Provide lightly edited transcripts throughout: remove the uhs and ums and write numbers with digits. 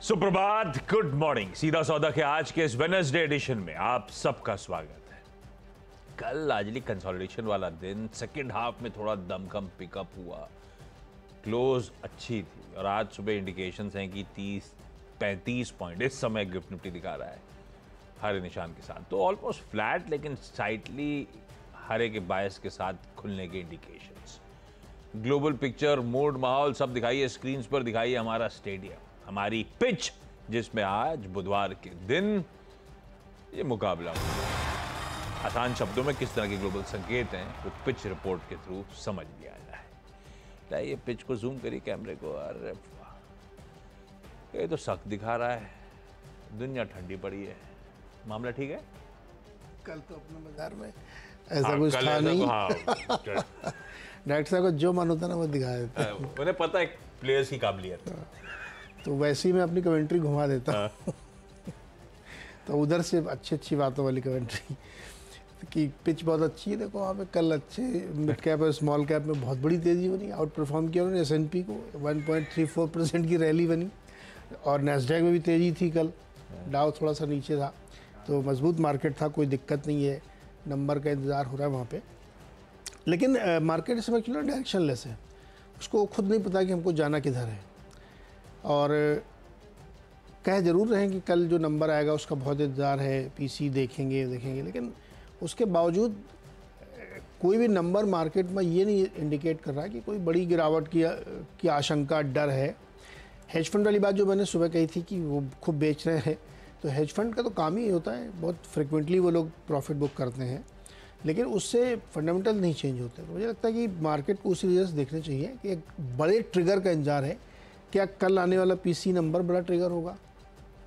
सुप्रभात, good morning. सीधा सौदा के आज के इस वेडनेसडे एडिशन में आप सबका स्वागत है। कल लार्जली कंसोलिडेशन वाला दिन, सेकेंड हाफ में थोड़ा दमखम पिकअप हुआ, क्लोज अच्छी थी और आज सुबह इंडिकेशंस हैं कि 30-35 पॉइंट इस समय गिफ्ट निफ्टी दिखा रहा है हरे निशान के साथ। तो ऑलमोस्ट फ्लैट लेकिन स्लाइटली हरे के बायस के साथ खुलने के इंडिकेशंस। ग्लोबल पिक्चर, मूड, माहौल सब दिखाइए स्क्रीन्स पर, दिखाइए हमारा स्टेडियम, हमारी पिच, जिसमें आज बुधवार के दिन ये मुकाबला हुआ। आसान शब्दों में किस तरह के ग्लोबल संकेत हैं वो पिच रिपोर्ट के थ्रू समझ लिया जाए। लाइए पिच को जूम करिए कैमरे को। अरे वाह, ये तो सख्त दिखा रहा है, दुनिया ठंडी पड़ी है। मामला ठीक है? कल तो अपने बाजार में ऐसा कुछ था नहीं। डायरेक्टर साहब को जो मन होता ना वो दिखा देता है। उन्हें पता है प्लेयर्स की काबिलियत, तो वैसे ही मैं अपनी कमेंट्री घुमा देता हूँ। तो उधर से अच्छी बातों वाली कमेंट्री कि पिच बहुत अच्छी है। देखो वहाँ पे कल अच्छे मिड कैप और स्मॉल कैप में बहुत बड़ी तेज़ी बनी, आउट परफॉर्म किया उन्होंने S&P को। 1.34% की रैली बनी और नैस्डैक में भी तेज़ी थी कल। डाउ थोड़ा सा नीचे था, तो मजबूत मार्केट था, कोई दिक्कत नहीं है। नंबर का इंतज़ार हो रहा है वहाँ पे, लेकिन मार्केट इस समय एक्चुअली डायरेक्शनलेस है। उसको खुद नहीं पता कि हमको जाना किधर है। और कह ज़रूर रहे हैं कि कल जो नंबर आएगा उसका बहुत इंतज़ार है, पीसी देखेंगे, लेकिन उसके बावजूद कोई भी नंबर मार्केट में ये नहीं इंडिकेट कर रहा है कि कोई बड़ी गिरावट की आशंका, डर है। हेज फंड वाली बात जो मैंने सुबह कही थी कि वो खूब बेच रहे हैं, तो हेज फंड का तो काम ही होता है, बहुत फ्रिक्वेंटली वो लोग प्रॉफिट बुक करते हैं, लेकिन उससे फंडामेंटल नहीं चेंज होते। तो मुझे लगता है कि मार्केट को उसी वजह से देखना चाहिए कि एक बड़े ट्रिगर का इंतजार है। क्या कल आने वाला पीसी नंबर बड़ा ट्रिगर होगा?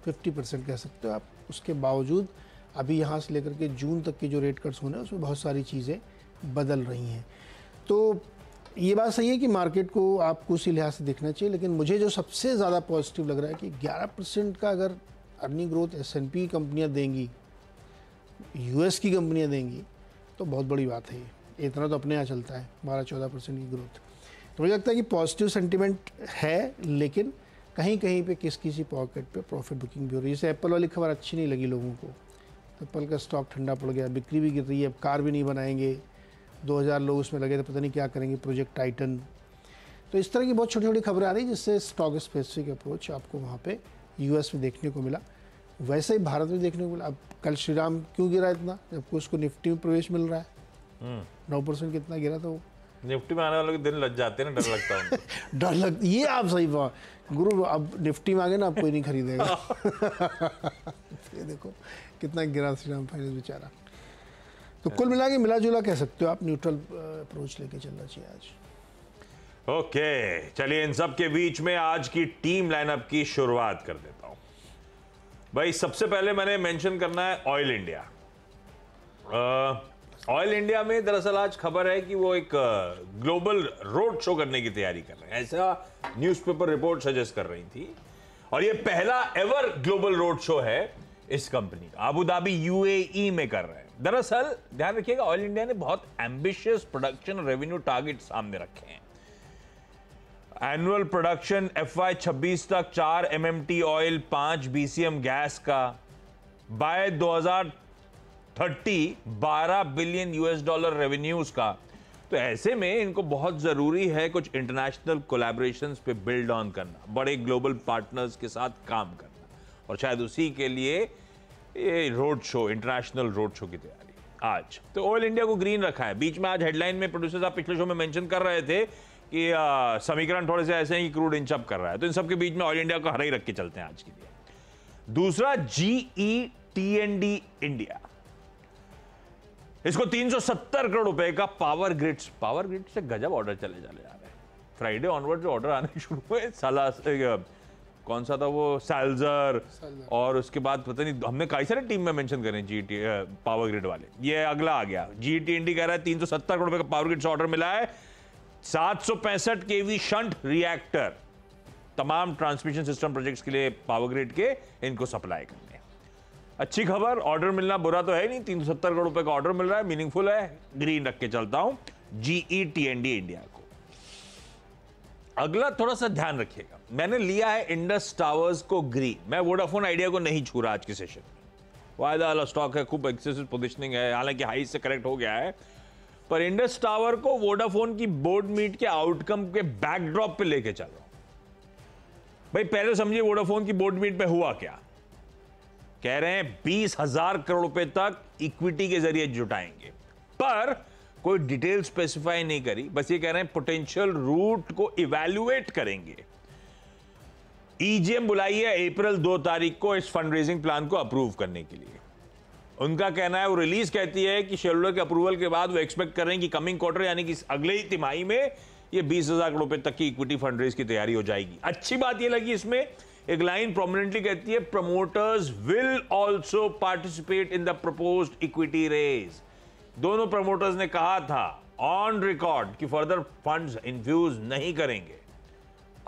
50% कह सकते हो आप। उसके बावजूद अभी यहाँ से लेकर के जून तक के जो रेट कट्स होने हैं उसमें बहुत सारी चीज़ें बदल रही हैं। तो ये बात सही है कि मार्केट को आपको उसी लिहाज से देखना चाहिए, लेकिन मुझे जो सबसे ज़्यादा पॉजिटिव लग रहा है कि 11% का अगर अर्निंग ग्रोथ S&P कंपनियाँ देंगी, US की कंपनियाँ देंगी, तो बहुत बड़ी बात है। ये इतना तो अपने यहाँ चलता है 12-14% की ग्रोथ। तो मुझे लगता है कि पॉजिटिव सेंटिमेंट है, लेकिन कहीं कहीं पे किसी पॉकेट पे प्रॉफिट बुकिंग भी हो रही है। जैसे एप्पल वाली खबर अच्छी नहीं लगी लोगों को, तो एप्पल का स्टॉक ठंडा पड़ गया, बिक्री भी गिर रही है, अब कार भी नहीं बनाएंगे, 2000 लोग उसमें लगे थे, पता नहीं क्या करेंगे, प्रोजेक्ट टाइटन। तो इस तरह की बहुत छोटी छोटी खबरें आ रही, जिससे स्टॉक स्पेसिफिक अप्रोच आपको वहाँ पे US में देखने को मिला, वैसे ही भारत में देखने को मिला। अब कल श्रीराम क्यों गिरा इतना, जबकि उसको निफ्टी में प्रवेश मिल रहा है। 9% कितना गिरा था वो। निफ्टी में आने वालों के दिन लग जाते हैं ना, डर लगता है। डर लगता, ये आप सही बात गुरु। अब निफ्टी में आ गए ना, अब कोई नहीं खरीदेगा। ये देखो कितना गिरा श्रीराम फाइनेंस बेचारा। तो कुल मिला के मिला जुला कह सकते हो आप, न्यूट्रल अप्रोच लेके चलना चाहिए आज। ओके, चलिए इन सब के बीच में आज की टीम लाइनअप की शुरुआत कर देता हूं। भाई सबसे पहले मैंने मेंशन करना है ऑयल इंडिया। ऑयल इंडिया में दरअसल आज खबर है कि वो एक ग्लोबल रोड शो करने की तैयारी कर रहे हैं, ऐसा न्यूज़पेपर रिपोर्ट सजेस्ट कर रही थी। और ये पहला एवर ग्लोबल रोड शो है इस कंपनी का, अबू धाबी UAE में कर रहे हैं। दरअसल ध्यान रखिएगा, ऑयल इंडिया ने बहुत एम्बिशियस प्रोडक्शन रेवेन्यू टारगेट सामने रखे हैं। एनुअल प्रोडक्शन FY 26 तक 4 MMT ऑयल, 5 BCM गैस का, बाय 2030 $12 बिलियन रेवेन्यूज का। तो ऐसे में इनको बहुत जरूरी है कुछ इंटरनेशनल कोलैबोरेशंस पे बिल्ड ऑन करना, बड़े ग्लोबल पार्टनर्स के साथ काम करना, और शायद उसी के लिए ये road show, international road show की तैयारी आज। तो ऑयल इंडिया को ग्रीन रखा है। बीच में आज हेडलाइन में प्रोड्यूसर्स आप पिछले शो में मेंशन कर रहे थे कि समीकरण थोड़े से ऐसे हैं कि क्रूड इंच अप कर रहा है, तो इन सब के बीच में ऑयल इंडिया को हरा ही रख के चलते हैं आज के लिए। दूसरा GET&D इंडिया, इसको 370 करोड़ रुपए का पावर ग्रिड से गजब ऑर्डर चले जा रहे हैं। फ्राइडे ऑनवर्ड जो ऑर्डर आने शुरू हुए, साला कौन सा था वो, सैल्जर, और उसके बाद पता नहीं, हमने कई सारे टीम में मेंशन करें GT पावर ग्रिड वाले। ये अगला आ गया, GET&D कह रहा है 370 करोड़ रुपए का पावर ग्रिड से ऑर्डर मिला है। 765 kV शंट रिएक्टर, तमाम ट्रांसमिशन सिस्टम प्रोजेक्ट्स के लिए पावर ग्रिड के इनको सप्लाई करने। अच्छी खबर, ऑर्डर मिलना बुरा तो है नहीं, 370 करोड़ रुपए का ऑर्डर मिल रहा है, मीनिंगफुल है, ग्रीन रख के चलता हूं GET&D इंडिया को। अगला थोड़ा सा ध्यान रखिएगा, मैंने लिया है इंडस टावर्स को ग्रीन। मैं वोडाफोन आइडिया को नहीं छू रहा आज के सेशन में। वायदा वाला स्टॉक है, खूब एक्सेसिव पोजीशनिंग है, हालांकि हाई से करेक्ट हो गया है, पर इंडस टावर को वोडाफोन की बोर्ड मीट के आउटकम के बैकड्रॉप पे लेके चल रहा हूं। भाई पहले समझिए वोडाफोन की बोर्ड मीट में हुआ क्या। कह रहे हैं 20,000 करोड़ रुपए तक इक्विटी के जरिए जुटाएंगे, पर कोई डिटेल स्पेसिफाई नहीं करी, बस ये कह रहे हैं पोटेंशियल रूट को इवैल्यूएट करेंगे। ईजीएम बुलाई है अप्रैल 2 तारीख को इस फंड रेजिंग प्लान को अप्रूव करने के लिए। उनका कहना है, वो रिलीज कहती है कि शेयरहोल्डर के अप्रूवल के बाद वो एक्सपेक्ट कर रहे हैं कि कमिंग क्वार्टर यानी कि अगले ही तिमाही में ये 20,000 करोड़ रुपए तक की इक्विटी फंड रेज की तैयारी हो जाएगी। अच्छी बात ये लगी इसमें, एक लाइन प्रोमिनेंटली कहती है, promoters will also participate in the proposed equity raise. दोनों प्रमोटर्स ने कहा था ऑन रिकॉर्ड कि फर्दर फंड्स इन्फ्यूज नहीं करेंगे।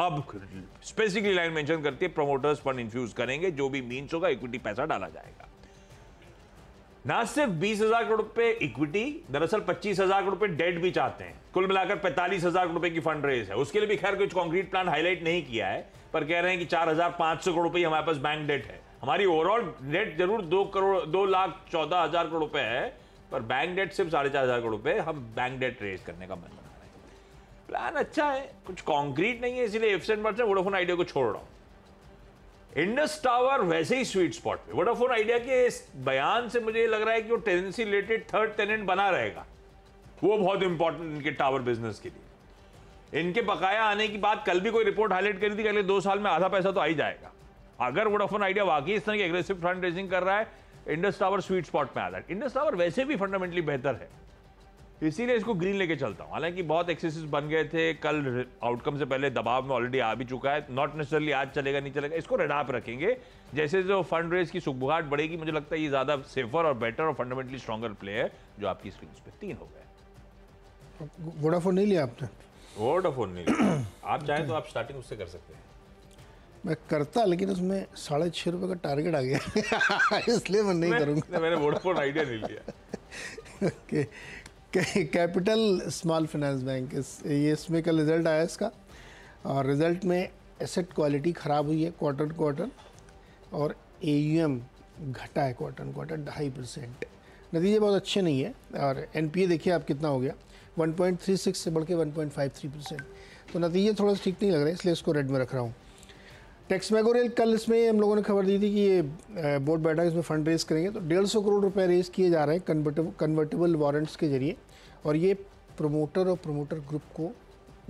अब स्पेसिफिकली लाइन मेंशन करती है प्रमोटर्स फंड इन्फ्यूज करेंगे, जो भी मीन्स होगा इक्विटी पैसा डाला जाएगा। ना सिर्फ 20,000 करोड़ रुपए इक्विटी, दरअसल 25,000 करोड़ रुपए डेट भी चाहते हैं। कुल मिलाकर 45,000 करोड़ रुपए की फंड रेज है। उसके लिए भी खैर कुछ कॉन्क्रीट प्लान हाईलाइट नहीं किया है, पर कह रहे हैं कि 4,500 करोड़ रुपए हमारे पास बैंक डेट है। हमारी ओवरऑल डेट जरूर 2,14,000 करोड़ रुपए है, पर बैंक डेट सिर्फ 4,500 करोड़ रुपए। हम बैंक डेट रेज करने का मन बना रहे हैं। प्लान अच्छा है, कुछ कॉन्क्रीट नहीं है, इसलिए एफसेंट पर से वोडाफोन आइडिया को छोड़ रहा हूं। इंडस टावर वैसे ही स्वीट स्पॉट पे। वोडाफोन आइडिया के इस बयान से मुझे लग रहा है कि वो टेनेंसी रिलेटेड थर्ड टेनेंट बना रहेगा, वो बहुत इंपॉर्टेंट इनके टावर बिजनेस के लिए। इनके बकाया आने की बात कल भी कोई रिपोर्ट हाईलाइट करी थी कि अगले 2 साल में आधा पैसा तो आ ही जाएगा। अगर वोडाफोन आइडिया वाकई इस तरह की एग्रेसिव फंड रेजिंग कर रहा है, इंडस टावर स्वीट स्पॉट में आता है। इंडस टावर वैसे भी फंडामेंटली बेहतर है, इसीलिए इसको ग्रीन लेके चलता हूं। हालांकि बहुत एक्सेसिस बन गए थे, कल आउटकम से पहले दबाव में ऑलरेडी आ भी चुका है। नॉट नेसेसरली आज चलेगा नहीं चलेगा, इसको रेडा पे रखेंगे। जैसे जो फंड रेज की सुगबुगाहट बढ़ेगी, मुझे लगता है ये ज्यादा सेफर और बेटर और फंडामेंटली स्ट्रॉन्गर प्ले है। जो आपकी स्क्रीन पे 3 हो गए। वोडाफोन नहीं लिया आपने? वोडाफोन नहीं लिया। आप चाहें तो आप स्टार्टिंग उससे कर सकते हैं। मैं करता, लेकिन उसमें 6.5 रुपए का टारगेट आ गया इसलिए मैं नहीं करूंगा। मैंने वोडाफोन आइडिया नहीं लिया। कैपिटल स्मॉल फाइनेंस बैंक, ये इसमें कल रिजल्ट आया इसका, और रिजल्ट में एसेट क्वालिटी ख़राब हुई है क्वार्टर, और AUM घटा है क्वार्टर 2.5%। नतीजे बहुत अच्छे नहीं है, और NPA देखिए आप कितना हो गया, 1.36 से बढ़ के 1.53%। तो नतीजे थोड़ा सा ठीक नहीं लग रहे, इसलिए इसको रेड में रख रहा हूँ। टेक्स मैगोरियल, कल इसमें हम लोगों ने खबर दी थी कि ये बोर्ड बैठक इसमें फंड रेज करेंगे, तो 150 करोड़ रुपए रेज किए जा रहे हैं कन्वर्टेबल वारंट्स के जरिए, और ये प्रमोटर और प्रमोटर ग्रुप को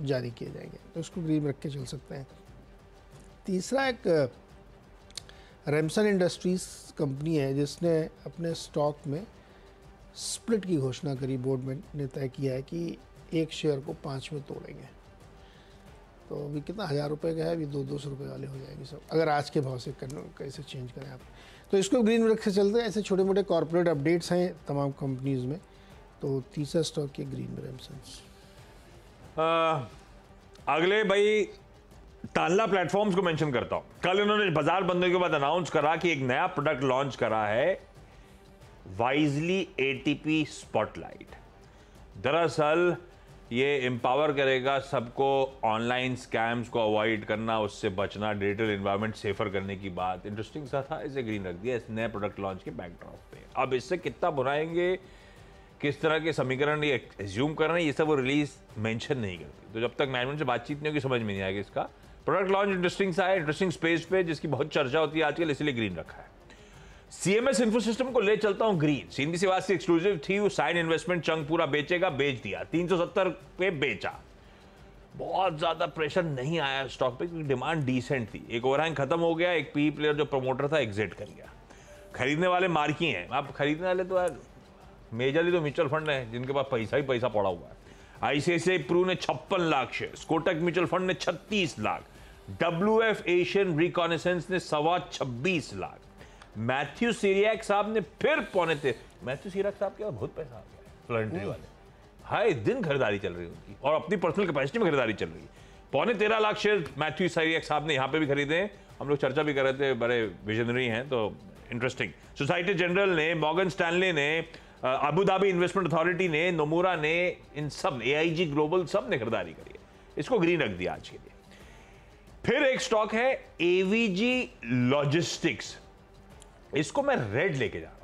जारी किए जाएंगे, तो उसको ग्रीन रख के चल सकते हैं। तीसरा एक रेमसन इंडस्ट्रीज कंपनी है, जिसने अपने स्टॉक में स्प्लिट की घोषणा करी। बोर्ड में ने तय किया है कि एक शेयर को 5 में तोड़ेंगे। तो अभी कितना 1,000 रुपये का है, अभी 200 रुपये वाले हो जाएंगे सब, अगर आज के भाव से कैसे चेंज करें आप। तो इसको ग्रीन रख से चलते हैं। ऐसे छोटे मोटे कॉर्पोरेट अपडेट्स हैं तमाम कंपनीज में। तो तीसरा स्टॉक के ग्रीन में रेमसन्स। अगले भाई तानला प्लेटफॉर्म्स को मेंशन करता हूं। कल इन्होंने बाजार बंद होने के बाद अनाउंस करा कि एक नया प्रोडक्ट लॉन्च करा है, वाइजली ATP स्पॉटलाइट। दरअसल ये एम्पावर करेगा सबको ऑनलाइन स्कैम्स को अवॉइड करना, उससे बचना, डिजिटल एनवायरनमेंट सेफर करने की बात इंटरेस्टिंग सा था, इसे ग्रीन रख दिया इस नए प्रोडक्ट लॉन्च के बैकड्रॉप पे। अब इससे कितना बुराएंगे, किस तरह के समीकरण ये एज्यूम कर रहे हैं, ये सब वो रिलीज मेंशन नहीं करती। तो जब तक मैनेजमेंट से बातचीत नहीं होगी समझ में नहीं आएगा इसका। प्रोडक्ट लॉन्च इंटरेस्टिंग सा है, इंटरेस्टिंग स्पेस पे, जिसकी बहुत चर्चा होती है आजकल, इसलिए ग्रीन रखा है। CMS इन्फोसिस्टम को ले चलता हूं ग्रीन। CNBC वास की एक्सक्लूसिव थी, वो साइन इन्वेस्टमेंट चंक पूरा बेचेगा, बेच दिया, 370 पे बेचा। बहुत ज्यादा प्रेशर नहीं आया स्टॉक पे, क्योंकि डिमांड डिसेंट थी। एक ओवरहैंग खत्म हो गया, एक PE प्लेयर जो प्रमोटर था एग्जिट कर गया। खरीदने वाले मार्की हैं। आप खरीदने वाले तो यार मेजरली तो म्यूचुअल फंड है, जिनके पास पैसा ही पैसा पड़ा हुआ है। ICICI प्रू ने 56 lakh share, Kotak mutual fund ने 36 लाख, WF एशियन रिकॉनेसेंस ने 26 लाख, मैथ्यू सीरियक साहब ने फिर मैथ्यू सीरियक साहब के बहुत पैसा आ गया, फ्लंट्री वाले, हाई दिन खरीदारी चल रही है उनकी, और अपनी पर्सनल कैपेसिटी में खरीदारी चल रही है। 13.25 लाख शेयर मैथ्यू सीरियक साहब ने यहां पे भी खरीदे। हम लोग चर्चा भी कर रहे थे, बड़े विजनरी हैं, तो इंटरेस्टिंग। सोसाइटी जनरल ने, मॉर्गन स्टैनले ने, अबू धाबी इन्वेस्टमेंट अथॉरिटी ने, नोमुरा ने, इन सब, AIG ग्लोबल, सब ने खरीदारी करी है। इसको ग्रीन रख दिया आज के लिए। फिर एक स्टॉक है एवीजी लॉजिस्टिक्स, इसको मैं रेड लेके जा रहा हूं।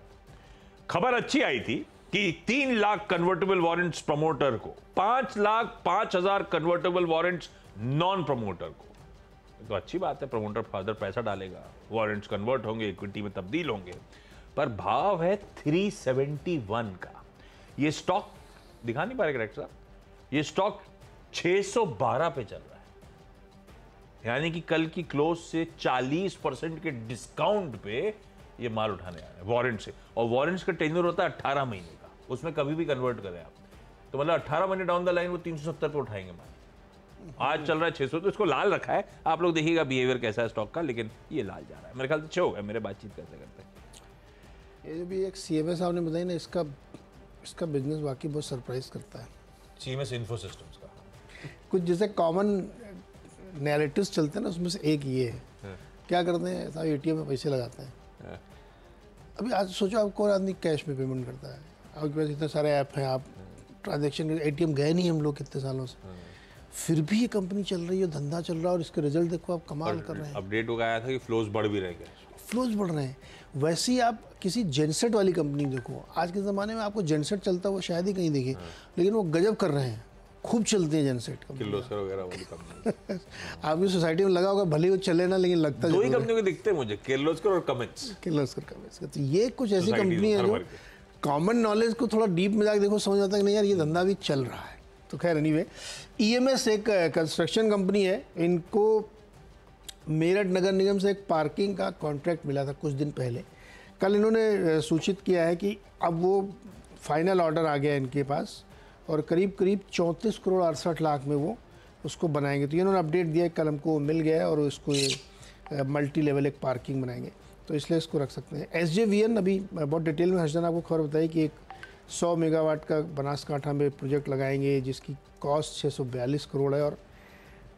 खबर अच्छी आई थी कि 3 लाख कन्वर्टेबल वारंट्स प्रमोटर को, 5,05,000 कन्वर्टेबल वारंट्स नॉन प्रमोटर को। तो अच्छी बात है, प्रमोटर फादर पैसा डालेगा, वारंट्स कन्वर्ट होंगे, इक्विटी में तब्दील होंगे। पर भाव है 371 का। ये स्टॉक दिखा नहीं पा रहे करेक्ट साहब, ये स्टॉक 612 पे चल रहा है, यानी कि कल की क्लोज से 40% के डिस्काउंट पे ये माल उठाने आ रहे हैं वारंट से। और वारंट्स का टेन्योर होता है 18 महीने का, उसमें कभी भी कन्वर्ट करें आप, तो मतलब 18 महीने डाउन द लाइन वो 370 पे उठाएंगे माल। आज चल रहा है 600, तो इसको लाल रखा है। आप लोग देखिएगा बिहेवियर कैसा है स्टॉक का, लेकिन ये लाल जा रहा है। मेरे ख्याल से अच्छे हो गए मेरे बातचीत करते करते। ये जो भी एक सीएमएस साहब ने बताई ना, इसका बिजनेस वाकई बहुत सरप्राइज करता है। सीएमएस इन्फो सिस्टम्स का कुछ जैसे कॉमन नैरेटिव्स चलते हैं ना, उसमें से एक ये है। क्या करते हैं साहब, एटीएम में पैसे लगाते हैं। अभी आज सोचो, आप कौन आदमी कैश में पेमेंट करता है? आपके पास इतने सारे ऐप हैं, आप ट्रांजेक्शन, एटीएम गए नहीं हम लोग कितने सालों से, फिर भी ये कंपनी चल रही है, धंधा चल रहा है, और इसके रिजल्ट देखो आप, कमाल कर रहे हैं। अपडेट हो गया था कि फ्लोज बढ़ भी रहे हैं, फ्लोज बढ़ रहे हैं। वैसे ही आप किसी जेनसेट वाली कंपनी देखो, आज के ज़माने में आपको जेनसेट चलता हुआ शायद ही कहीं देखे, लेकिन वो गजब कर रहे हैं, खूब चलती है जेनसेट किर्लोस्कर वगैरह वाली कंपनी। आपकी सोसाइटी में लगा होगा, भले वो चले ना, लेकिन लगता है दो ही कंपनियों के दिखते हैं मुझे, किर्लोस्कर और कमिट्स। तो ये कुछ ऐसी कंपनी है जो कॉमन नॉलेज को थोड़ा डीप में जाकर देखो, समझ आता है कि नहीं यार ये धंधा भी चल रहा है। तो खैर एनीवे, ईएमएस एक कंस्ट्रक्शन कंपनी है, इनको मेरठ नगर निगम से एक पार्किंग का कॉन्ट्रैक्ट मिला था कुछ दिन पहले। कल इन्होंने सूचित किया है कि अब वो फाइनल ऑर्डर आ गया इनके पास, और करीब 34 करोड़ 68 लाख में वो उसको बनाएंगे। तो इन्होंने अपडेट दिया, कल हमको मिल गया है, और उसको ये मल्टी लेवल एक पार्किंग बनाएंगे, तो इसलिए इसको रख सकते हैं। SJVN, अभी बहुत डिटेल में हर्षन आपको खबर बताई कि एक 100 मेगावाट का बनासकांठा में प्रोजेक्ट लगाएंगे, जिसकी कॉस्ट 642 करोड़ है, और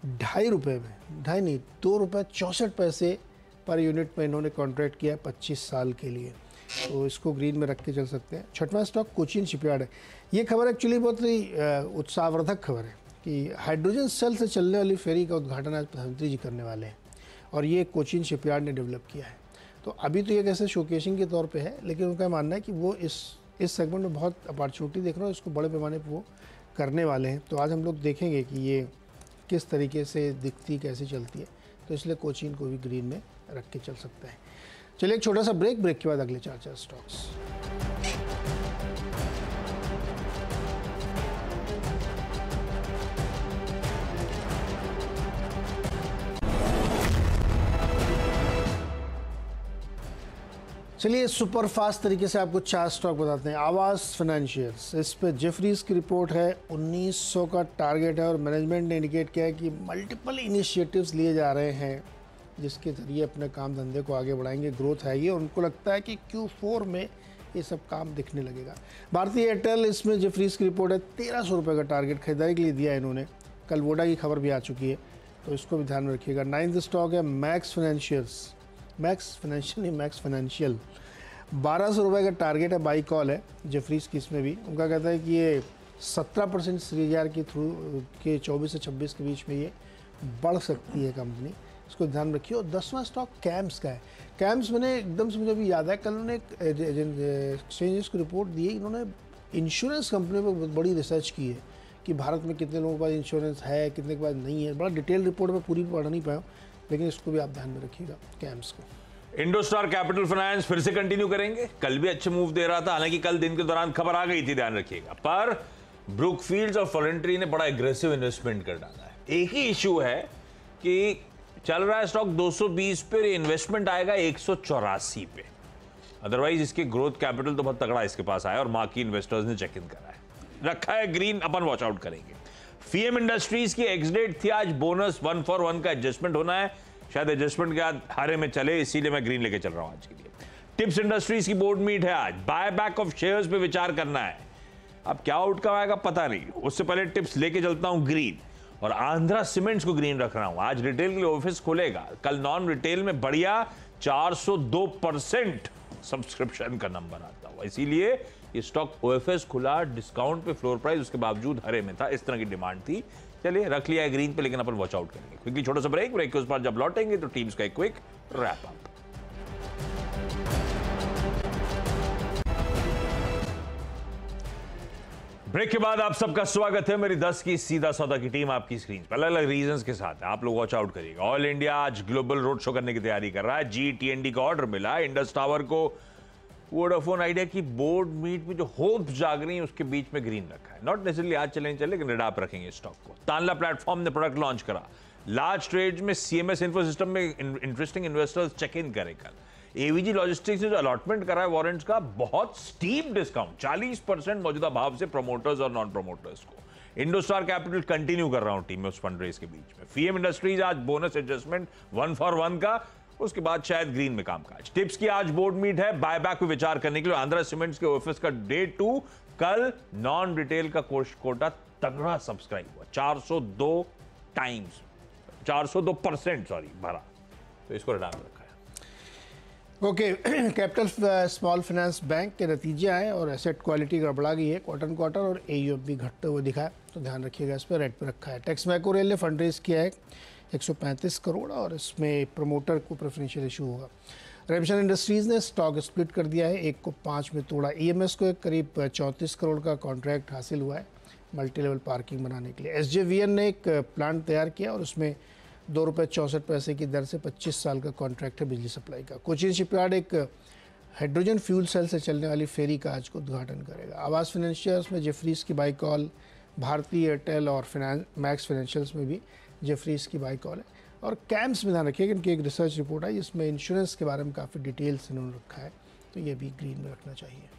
₹2.64 पर यूनिट में इन्होंने कॉन्ट्रैक्ट किया है 25 साल के लिए। तो इसको ग्रीन में रख के चल सकते हैं। छठवां स्टॉक कोचिन शिपयार्ड है। ये खबर एक्चुअली बहुत ही उत्साहवर्धक खबर है कि हाइड्रोजन सेल से चलने वाली फेरी का उद्घाटन आज प्रधानमंत्री जी करने वाले हैं, और ये कोचिन शिपयार्ड ने डेवलप किया है। तो अभी तो ये कैसे शोकेसिंग के तौर पे है, लेकिन उनका मानना है कि वो इस सेगमेंट में बहुत अपॉर्चुनिटी देख रहे हो, इसको बड़े पैमाने पर वो करने वाले हैं। तो आज हम लोग देखेंगे कि ये किस तरीके से दिखती, कैसे चलती है, तो इसलिए कोचिन को भी ग्रीन में रख के चल सकता है। चलिए एक छोटा सा ब्रेक के बाद अगले 4 स्टॉक्स। चलिए सुपर फास्ट तरीके से आपको 4 स्टॉक बताते हैं। आवास फाइनेंशियल्स, इस पे जेफरीज की रिपोर्ट है, 1900 का टारगेट है, और मैनेजमेंट ने इंडिकेट किया है कि मल्टीपल इनिशिएटिव्स लिए जा रहे हैं जिसके ज़रिए अपने काम धंधे को आगे बढ़ाएंगे, ग्रोथ आएगी, और उनको लगता है कि Q4 में ये सब काम दिखने लगेगा। भारतीय एयरटेल, इसमें जेफरीज की रिपोर्ट है, 1300 रुपये का टारगेट खरीदारी के लिए दिया है इन्होंने। कल वोडा की खबर भी आ चुकी है, तो इसको भी ध्यान में रखिएगा। 9th स्टॉक है मैक्स फाइनेंशियल, 1200 रुपये का टारगेट है, बाई कॉल है जेफरीज की। इसमें भी उनका कहता है कि ये 17% सीआर के थ्रू के 24 से 26 के बीच में ये बढ़ सकती है कंपनी, इसको ध्यान रखिए। और 10वां स्टॉक कैम्स का है। कैम्स मैंने एकदम से मुझे भी याद है, कल उन्होंने एक्सचेंजेस को रिपोर्ट दी है, इन्होंने इंश्योरेंस कंपनी पर बहुत बड़ी रिसर्च की है कि भारत में कितने लोगों के पास इंश्योरेंस है, कितने के पास नहीं है। बड़ा डिटेल रिपोर्ट में पूरी पढ़ नहीं पाया, लेकिन इसको भी आप ध्यान में रखिएगा कैम्स को। इंडोस्टार कैपिटल फाइनेंस फिर से कंटिन्यू करेंगे, कल भी अच्छे मूव दे रहा था, हालांकि कल दिन के दौरान खबर आ गई थी, ध्यान रखिएगा। पर ब्रुकफील्ड्स और फॉरेंट्री ने बड़ा एग्रेसिव इन्वेस्टमेंट कर डाला है। एक ही इशू है कि चल रहा है स्टॉक 220 पे, इन्वेस्टमेंट आएगा 184 पे। अदरवाइज इसके ग्रोथ कैपिटल तो बहुत तगड़ा इसके पास आया, और मार्की इन्वेस्टर्स ने चेक इन करा है, रखा है ग्रीन, अपन वॉच आउट करेंगे। फीएम इंडस्ट्रीज की एक्स डेट थी आज, बोनस 1 for 1 का एडजस्टमेंट होना है, शायद एडजस्टमेंट के बाद हरे में चले, इसीलिए मैं ग्रीन लेके चल रहा हूं आज के लिए। टिप्स इंडस्ट्रीज की बोर्ड मीट है आज, बाय बैक ऑफ शेयर्स पे विचार करना है। अब क्या आउटकम आएगा पता नहीं, उससे पहले टिप्स लेके चलता हूं ग्रीन, और आंध्रा सीमेंट्स को ग्रीन रख रहा हूं। आज रिटेल के लिए ऑफिस खुलेगा, कल नॉन रिटेल में बढ़िया 402% सब्सक्रिप्शन का नंबर आता हुआ, इसीलिए ये स्टॉक ओएफएस खुला डिस्काउंट पे, फ्लोर प्राइस उसके बावजूद हरे में था, इस तरह की डिमांड थी, चलिए रख लिया है ग्रीन पे, लेकिन अपन वॉच आउट करेंगे। क्विकली छोटा सा ब्रेक के उस पर जब लौटेंगे तो टीम्स का एक क्विक रैप अप। ब्रेक के बाद आप सबका स्वागत है। मेरी 10 की सीधा सौदा की टीम आपकी स्क्रीन पर अलग अलग रीजंस के साथ है, आप लोग वॉच आउट करिएगा। ऑयल इंडिया आज ग्लोबल रोड शो करने की तैयारी कर रहा है। GTND का ऑर्डर मिला है। इंडस टावर को वोडाफोन आइडिया की बोर्ड मीट में जो होप्स जाग रही हैं उसके बीच में ग्रीन रखा है। नॉट नेसेसरली आज चले लेकिन रेड आप रखेंगे स्टॉक को। तानला प्लेटफॉर्म ने प्रोडक्ट लॉन्च करा। लार्ज ट्रेड्स में CMS इन्फो सिस्टम में इंटरेस्टिंग इन्वेस्टर्स चेक इन करें कल। AVG लॉजिस्टिक्स ने जो अलॉटमेंट करा है वारंट्स का, बहुत स्टीप डिस्काउंट 40% मौजूदा भाव से प्रमोटर्स और नॉन प्रमोटर्स को। इंडोस्टार कैपिटल कंटिन्यू कर रहा हूं टीम में उस फंड रेज के बीच में। FM इंडस्ट्रीज आज बोनस एडजस्टमेंट 1 for 1 का, उसके बाद शायद ग्रीन में कामकाज। टिप्स की आज बोर्ड मीट है बायबैक पे विचार करने के लिए। आंध्रा सीमेंट्स के ऑफिस का डे 2 कल। नॉन रिटेल का कोटा तगड़ा सब्सक्राइब हुआ, 402% सॉरी भरा, तो इसको रिटार्न रखा है। Okay, capital small finance bank के नतीजे आए और एसेट क्वालिटी गड़बड़ा गई है क्वार्टर और AUM भी घटते हुए दिखा है, तो ध्यान रखिएगा, इस पर रेड पे रखा है। टेक्स मैकोरेल ने फंड रेज किया है 135 करोड़ और इसमें प्रमोटर को प्रेफरेंशियल इशू होगा। रेमशन इंडस्ट्रीज़ ने स्टॉक स्प्लिट कर दिया है, 1 को 5 में तोड़ा। EMS को एक करीब 34 करोड़ का कॉन्ट्रैक्ट हासिल हुआ है मल्टी लेवल पार्किंग बनाने के लिए। SJVN ने एक प्लांट तैयार किया और उसमें ₹2.64 की दर से 25 साल का कॉन्ट्रैक्ट है बिजली सप्लाई का। कोचीन शिपयार्ड एक हाइड्रोजन फ्यूल सेल से चलने वाली फेरी का आज को उद्घाटन करेगा। आवास फाइनेंशियल्स में जेफरीज की बाई कॉल, भारती एयरटेल और मैक्स फाइनेंशियल्स में भी जेफरीज की बाई कॉल है। और कैम्स में ध्यान रखिएगा, इनकी एक रिसर्च रिपोर्ट है जिसमें इंश्योरेंस के बारे में काफ़ी डिटेल्स इन्होंने रखा है, तो ये भी ग्रीन में रखना चाहिए।